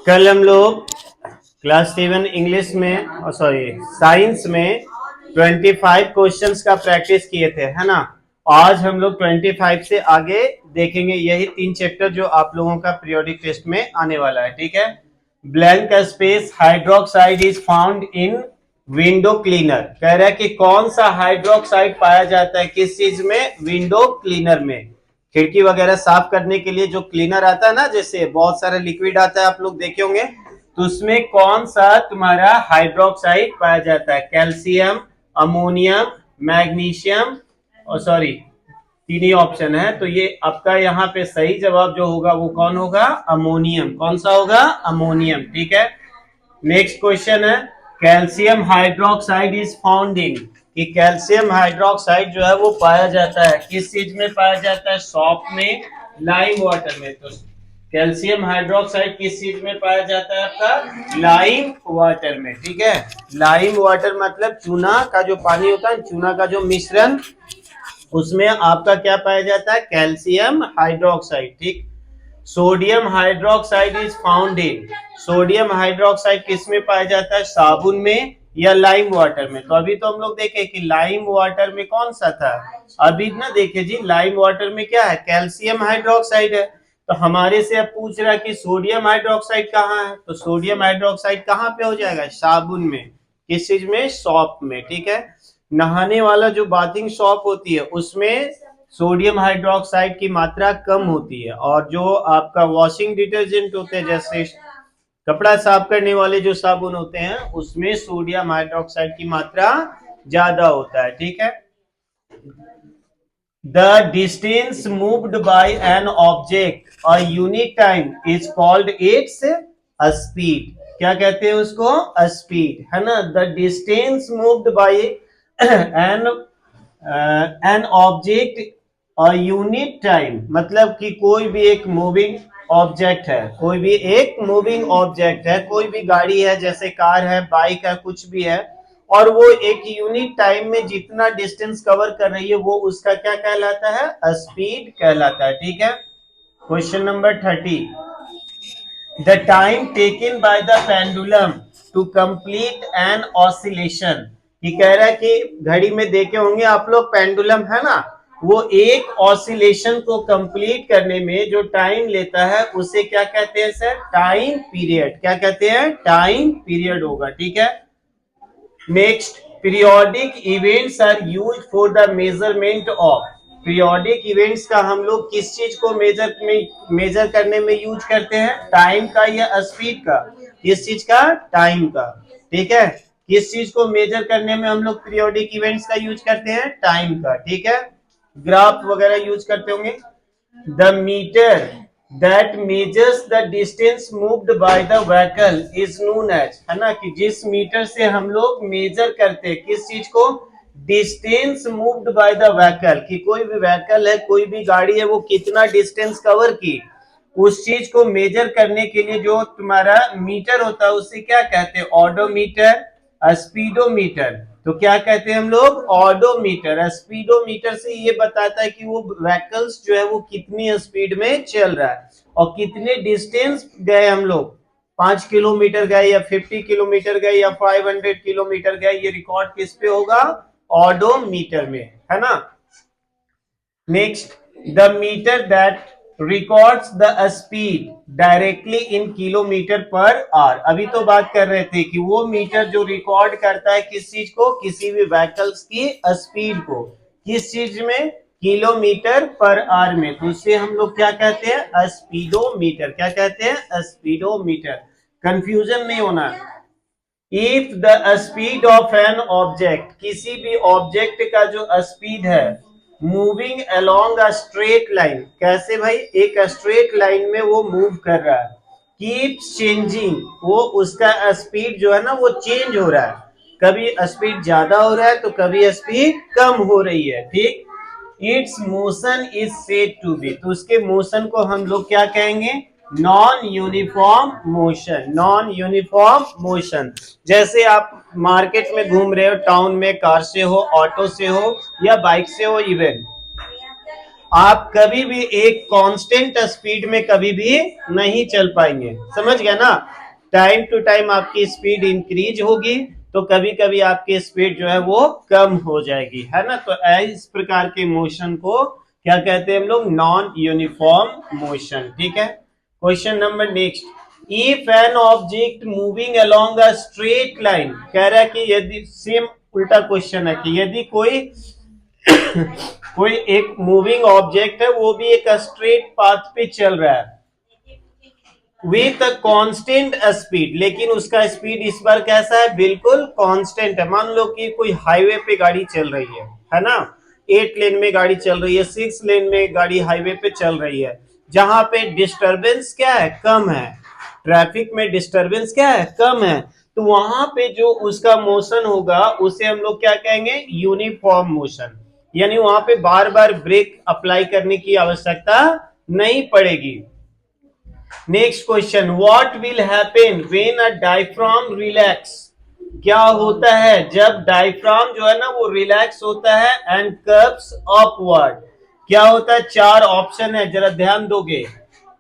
कल हम लोग क्लास 7 इंग्लिश में साइंस में 25 क्वेश्चंस का प्रैक्टिस किए थे, है ना। आज हम लोग 25 से आगे देखेंगे, यही 3 चैप्टर जो आप लोगों का पीरियोडिक टेस्ट में आने वाला है। ठीक है। Blank space hydroxide is found in window cleaner. कह रहा है कि कौन सा हाइड्रोक्साइड पाया जाता है किस चीज में? विंडो क्लीनर में। खिड़की वगैरह साफ करने के लिए जो क्लीनर आता है ना, जैसे बहुत सारा लिक्विड आता है, आप लोग देखे होंगे, तो उसमें कौन सा तुम्हारा हाइड्रोक्साइड पाया जाता है? कैल्शियम, अमोनियम, मैग्नीशियम और सॉरी, तीन ही ऑप्शन है। तो ये आपका यहाँ पे सही जवाब जो होगा वो कौन होगा? अमोनियम। कौन सा होगा? अमोनियम। ठीक है। नेक्स्ट क्वेश्चन है, कैल्शियम हाइड्रोक्साइड इज फाउंड इन, कि कैल्शियम हाइड्रोक्साइड जो है वो पाया जाता है किस चीज में पाया जाता है? सॉप में, लाइम वाटर में। तो कैल्शियम हाइड्रोक्साइड किस चीज में पाया जाता है? आपका लाइम वाटर में। ठीक है। लाइम वाटर मतलब चूना का जो पानी होता है, चूना का जो मिश्रण, उसमें आपका क्या पाया जाता है? Calcium hydroxide. ठीक। Sodium hydroxide is found in, sodium hydroxide किस में पाया जाता है? साबुन में या लाइम वाटर में? तो अभी तो हम लोग देखे कि लाइम वाटर में कौन सा था, अभी ना देखे जी, लाइम वाटर में क्या है? कैल्शियम हाइड्रोक्साइड है। तो हमारे से अब पूछ रहा है कि सोडियम हाइड्रोक्साइड कहाँ है? तो सोडियम हाइड्रोक्साइड कहाँ पे हो जाएगा? साबुन में। किस चीज में? सॉप में। ठीक है। नहाने वाला जो बाथिंग सॉप होती है उसमें सोडियम हाइड्रोक्साइड की मात्रा कम होती है, और जो आपका वॉशिंग डिटर्जेंट होते हैं, जैसे कपड़ा साफ करने वाले जो साबुन होते हैं, उसमें सोडियम हाइड्रोक्साइड की मात्रा ज्यादा होता है। ठीक है। The distance moved by an object a unit time is called its speed. क्या कहते हैं उसको? स्पीड, है ना। The distance moved by an object a unit time, मतलब कि कोई भी एक मूविंग ऑब्जेक्ट है, कोई भी एक मूविंग ऑब्जेक्ट है, कोई भी गाड़ी है, जैसे कार है, बाइक है, कुछ भी है, और वो एक यूनिट टाइम में जितना डिस्टेंस कवर कर रही है वो उसका क्या कहलाता है? स्पीड कहलाता है। ठीक है। Question number 30, the time taken by the pendulum to complete an oscillation. ये कह रहा है कि घड़ी में देखे होंगे आप लोग, पेंडुलम है ना, वो एक ऑसिलेशन को कंप्लीट करने में जो टाइम लेता है उसे क्या कहते हैं सर? Time period. क्या कहते हैं? टाइम पीरियड होगा। ठीक है। Next, periodic events are used for the measurement of, periodic events का हम लोग किस चीज को मेजर करने में यूज करते हैं? टाइम का या स्पीड का? किस चीज का? टाइम का। ठीक है। किस चीज को मेजर करने में हम लोग पीरियोडिक इवेंट्स का यूज करते हैं? टाइम का। ठीक है। ग्राफ वगैरह यूज करते होंगे। The meter that measures the distance moved by the vehicle is known as, है ना, कि जिस मीटर से हम लोग मेजर करते हैं किस चीज को? Distance moved by the vehicle, कि कोई भी व्हीकल है, कोई भी गाड़ी है, वो कितना डिस्टेंस कवर की, उस चीज को मेजर करने के लिए जो तुम्हारा मीटर होता है उसे क्या कहते हैं? Odometer, speedometer. तो क्या कहते हैं हम लोग? ऑडोमीटर। स्पीडोमीटर से ये बताता है कि वो व्हीकल्स जो है वो कितनी स्पीड में चल रहा है और कितने डिस्टेंस गए हम लोग, 5 किलोमीटर गए या 50 किलोमीटर गए या 500 किलोमीटर गए, ये रिकॉर्ड किस पे होगा? ऑडोमीटर में, है ना। Next, the meter that records the speed directly in kilometre per hour. अभी तो बात कर रहे थे कि वो मीटर जो रिकॉर्ड करता है किस चीज को? किसी भी व्हीकल्स की स्पीड को, किस चीज में? किलोमीटर पर आवर में। तो उसे हम लोग क्या कहते हैं? स्पीडोमीटर। क्या कहते हैं? स्पीडोमीटर। कंफ्यूजन नहीं होना। If the speed of an object, किसी भी ऑब्जेक्ट का जो स्पीड है, moving along a straight line, कैसे भाई? एक स्ट्रेट लाइन में वो मूव कर रहा है, कीप्स चेंजिंग, वो उसका स्पीड जो है ना वो चेंज हो रहा है, कभी स्पीड ज्यादा हो रहा है तो कभी स्पीड कम हो रही है। ठीक। Its motion is said to be, तो उसके मोशन को हम लोग क्या कहेंगे? Non uniform motion. Non uniform motion, जैसे आप मार्केट में घूम रहे हो, टाउन में, कार से हो, ऑटो से हो या बाइक से हो, इवन आप कभी भी एक कांस्टेंट स्पीड में कभी भी नहीं चल पाएंगे, समझ गए ना। टाइम टू टाइम आपकी स्पीड इंक्रीज होगी, तो कभी कभी आपकी स्पीड जो है वो कम हो जाएगी, है ना। तो इस प्रकार के मोशन को क्या कहते हैं हम लोग, नॉन यूनिफॉर्म मोशन, ठीक है। Question number next, if an object moving along a straight line, कह रहा है कि यदि, सेम उल्टा क्वेश्चन है कि यदि कोई कोई एक मूविंग ऑब्जेक्ट है, वो भी एक स्ट्रेट पाथ पे चल रहा है विथ कांस्टेंट स्पीड, लेकिन उसका स्पीड इस बार कैसा है, बिल्कुल कांस्टेंट है। मान लो कि कोई हाईवे पे गाड़ी चल रही है ना, 8 लेन में गाड़ी चल रही है, 6 लेन में गाड़ी हाईवे पे चल रही है, जहां पे डिस्टरबेंस क्या है, कम है, ट्रैफिक में डिस्टरबेंस क्या है, कम है, तो वहां पे जो उसका मोशन होगा उसे हम लोग क्या कहेंगे, यूनिफॉर्म मोशन, यानी वहां पे बार बार ब्रेक अप्लाई करने की आवश्यकता नहीं पड़ेगी। Next question, what will happen when a diaphragm relax, क्या होता है जब डायफ्राम जो है ना वो रिलैक्स होता है एंड कर्व्स अपवर्ड, क्या होता है, 4 ऑप्शन है, जरा ध्यान दोगे।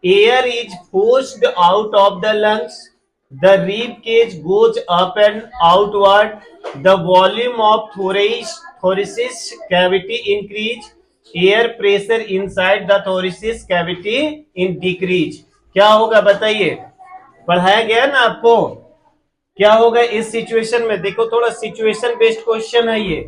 Air is forced out of the lungs, the rib cage goes up and outward, the volume of thoracic cavity increase, air pressure inside the thoracic cavity in decrease, क्या होगा बताइए, पढ़ाया गया ना आपको, क्या होगा इस सिचुएशन में, देखो थोड़ा सिचुएशन बेस्ड क्वेश्चन है ये।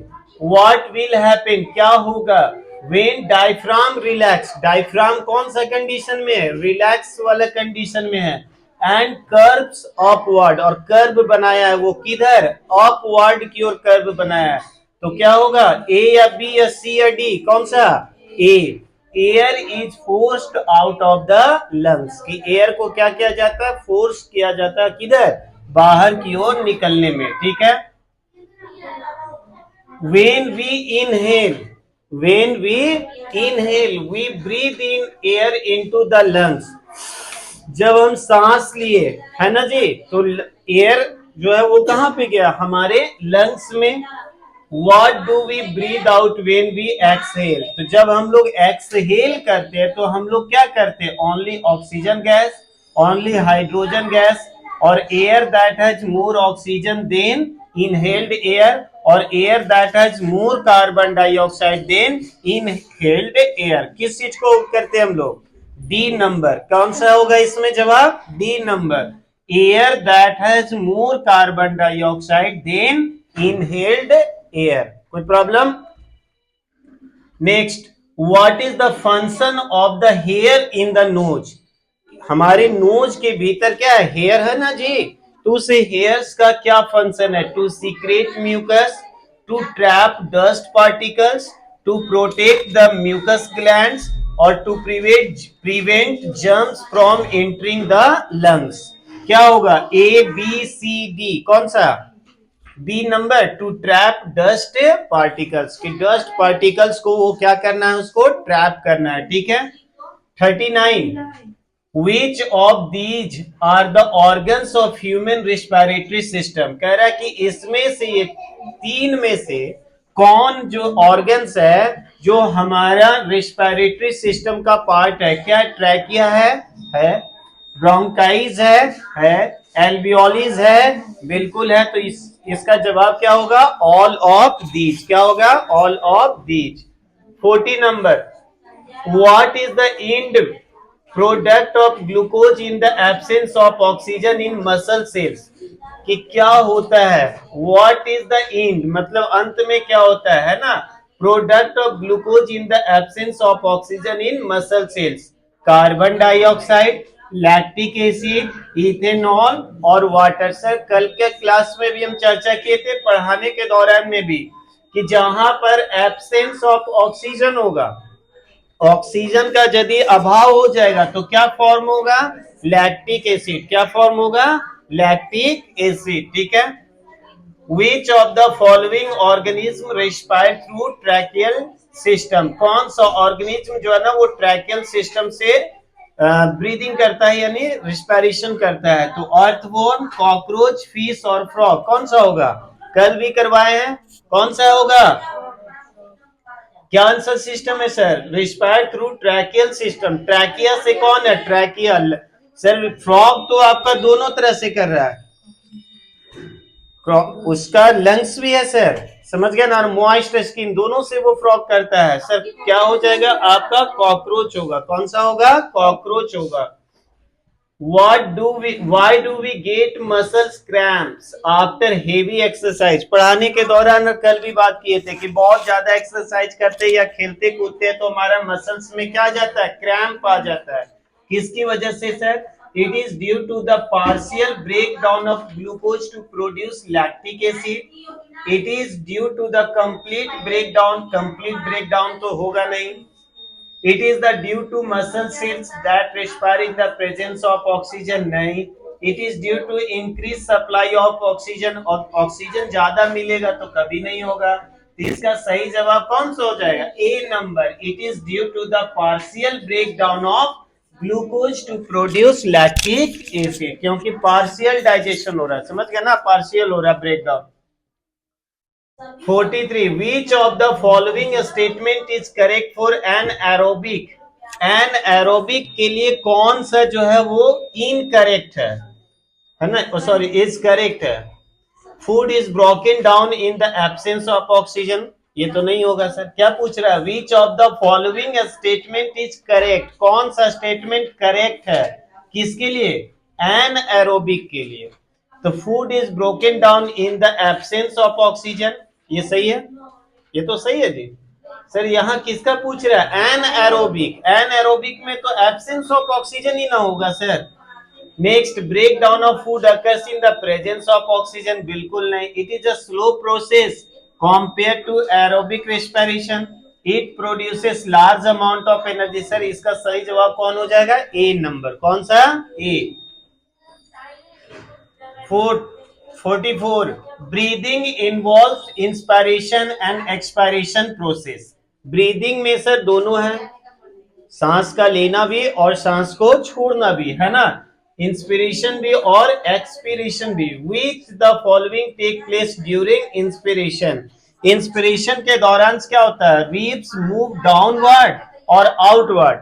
व्हाट विल हैपन, क्या होगा, व्हेन डायफ्राम रिलैक्स, डायफ्राम कौन सा कंडीशन में है, रिलैक्स वाला कंडीशन में है, एंड कर्व्स अपवर्ड, और कर्व बनाया है वो किधर, अपवर्ड की ओर कर्व बनाया है, तो क्या होगा, ए या बी या सी या डी, कौन सा, A, air is forced out of the lungs, कि एयर को क्या किया जाता है, फोर्स किया जाता है किधर, बाहर की ओर निकलने में, ठीक है। when we inhale when we inhale we breathe in air into the lungs, जब हम सांस लिए, है ना जी, तो एयर जो है वो कहां पे गया, हमारे लंग्स में। What do we breathe out when we exhale, तो जब हम लोग एक्सहेल करते हैं तो हम लोग क्या करते हैं, only oxygen gas, only hydrogen gas, और air that has more oxygen than inhaled air, और air that has more carbon dioxide than inhaled air, किस चीज को करते हैं हम लोग, डी नंबर, कौन सा होगा इसमें जवाब, D number, air that has more carbon dioxide than inhaled air, कोई problem. Next, what is the function of the hair in the nose, हमारे नोज के भीतर क्या है, हेयर है ना जी, तो उस हेयर्स का क्या फंक्शन है, to secrete mucus, to trap dust particles, to protect the mucus glands, और to prevent germs from entering the lungs, क्या होगा, ए बी सी डी, कौन सा, B number, to trap dust particles, कि dust particles को वो क्या करना है, उसको ट्रैप करना है, ठीक है। 39, Which of these are the organs of human respiratory system, कह रहा है कि इसमें से ये 3 में से कौन जो ऑर्गन्स है जो हमारा रेस्पिरेटरी सिस्टम का पार्ट है, क्या ट्रैकिया है, ब्रोंकाइज है, एल्वियोलिस है, बिल्कुल है, तो इसका जवाब क्या होगा, ऑल ऑफ दीज, क्या होगा, all of these. 40 number, what is the end product of glucose in the absence of oxygen in muscle cells, कि क्या होता है, व्हाट इज द एंड मतलब अंत में क्या होता है ना, product of glucose in the absence of oxygen in muscle cells, carbon dioxide, lactic acid, ethanol और वाटर। सर कल के क्लास में भी हम चर्चा किए थे, पढ़ाने के दौरान में भी, कि जहां पर एब्सेंस ऑफ ऑक्सीजन होगा, ऑक्सीजन का यदि अभाव हो जाएगा तो क्या फॉर्म होगा, लैक्टिक एसिड, क्या फॉर्म होगा, लैक्टिक एसिड, ठीक है। Which of the following organism respire through tracheal system, कौन सा ऑर्गेनिज्म जो है ना वो ट्रैकियल सिस्टम से ब्रीदिंग करता है, यानी रिस्पायरेशन करता है, तो अर्थवॉर्म, कॉकरोच, फिश और फ्रॉग, कौन सा होगा, कल भी करवाए हैं, कौन सा होगा, क्या आंसर सिस्टम है sir? Respire through tracheal system. Trachea से कौन है? ट्रैकियल। सर फ्रॉग तो आपका दोनों तरह से कर रहा है, उसका लंग्स भी है सर, समझ गया ना, मॉइस्ट स्किन, दोनों से वो फ्रॉग करता है सर। क्या हो जाएगा आपका? कॉकरोच होगा। कौन सा होगा? कॉकरोच होगा। Why do we get muscles cramps after heavy exercise? पढ़ाने के दौरान कल भी बात किए थे कि बहुत ज्यादा एक्सरसाइज करते हैं या खेलते कूदते हैं तो हमारा मसल्स में क्या आ जाता है? क्रैम्प आ जाता है। किसकी वजह से sir? It is due to the partial breakdown of glucose to produce lactic acid. It is due to the complete breakdown. Complete breakdown तो होगा नहीं। It is the due to muscle cells that respire in the presence of oxygen नहीं। It is due to increased supply of oxygen, और oxygen ज्यादा मिलेगा तो कभी नहीं होगा। तो इसका सही जवाब कौन सा हो जाएगा? A number. It is due to the partial breakdown of glucose to produce lactic acid, क्योंकि पार्शियल डाइजेशन हो रहा है, समझ गया ना, पार्शियल हो रहा है breakdown. 43. Which of the following statement is correct for anaerobic? anaerobic के लिए कौन सा जो है वो इनकरेक्ट है ना, सॉरी इज करेक्ट है। Food is broken down in the absence of oxygen, ये तो नहीं होगा सर। क्या पूछ रहा है? विच of the following statement is correct? कौन सा स्टेटमेंट करेक्ट है किसके लिए? एनाएरोबिक के लिए। तो food is broken down in the absence of oxygen, ये सही है, ये तो सही है जी। सर यहाँ किसका पूछ रहा है? एनाएरोबिक। एनाएरोबिक में तो एब्सेंस ऑफ ऑक्सीजन ही ना होगा sir. Next, break down of food occurs in the presence of oxygen, बिल्कुल नहीं। It is a slow process compare to aerobic respiration. It produces large amount of energy. Sir इसका सही जवाब कौन हो जाएगा? A number. कौन सा? A. 44. Breathing involve inspiration and expiration process. ब्रीदिंग में सर दोनों है, सांस का लेना भी और सांस को छोड़ना भी, है ना, इंस्पिरेशन भी और एक्सपिरेशन भी। Which the following take place during inspiration? Inspiration के दौरान क्या होता है? रिब्स मूव डाउनवर्ड और outward,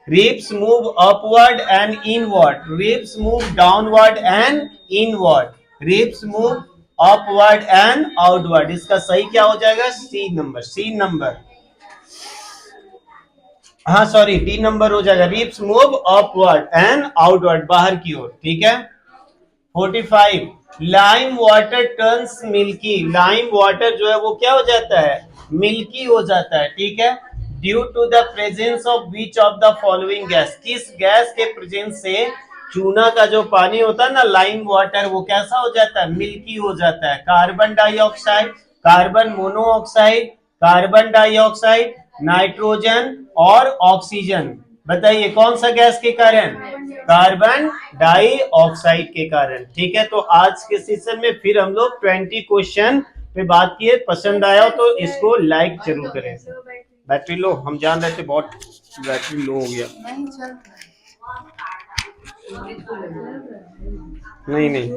ribs move upward and inward, ribs move downward and inward, ribs move upward and outward। इसका सही क्या हो जाएगा? C number. सी नंबर, हाँ सॉरी डी नंबर हो जाएगा। Ribs move upward and outward, बाहर की ओर, ठीक है। 45. Lime water turns milky. Lime water जो है वो क्या हो जाता है? मिल्की हो जाता है, ठीक है। Due to the presence of which of the following gas? किस गैस के प्रेजेंस से चूना का जो पानी होता है ना, लाइम वाटर, वो कैसा हो जाता है? मिल्की हो जाता है। Carbon dioxide, carbon monoxide, carbon dioxide, nitrogen और ऑक्सीजन। बताइए कौन सा गैस के कारण? कार्बन डाइऑक्साइड के कारण, ठीक है। तो आज के सेशन में फिर हम लोग 20 क्वेश्चन पे बात किए। पसंद आया तो इसको लाइक जरूर करें। बैटरी लो, हम जान रहे थे बहुत बैटरी लो हो गया। नहीं नहीं